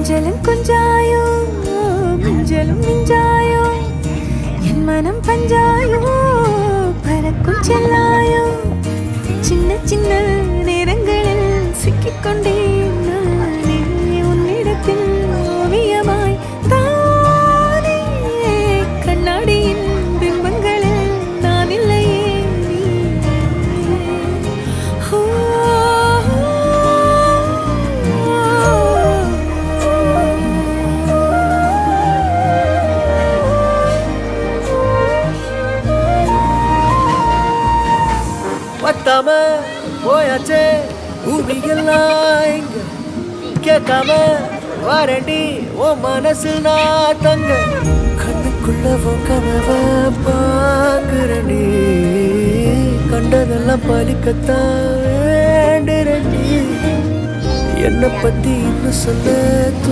கொஞ்சலும் கொஞ்சாயோ மிஞ்சலும் மிஞ்சாயோ என் மனம் பஞ்சாயோ பறக்கும் செல்லாயோ சின்ன சின்ன நேரங்களில் சிக்கிக்கொண்டேன் நானே உன்னிடத்தில் ஓவியமாய் தானே கண்ணாடியின் பிம்பங்களில் நான் இல்லையே பத்தாம போயாச்சே பூமியெல்லாம் இங்க கேட்காம வாரண்டி ஓ மனசு நான் தங்க கண்ணுக்குள்ள உன் கனவ பாக்குறண்டி கண்டதெல்லாம் பலிக்கத்தான் வேண்டுறண்டி என்னை பத்தி இன்னும் சொல்ல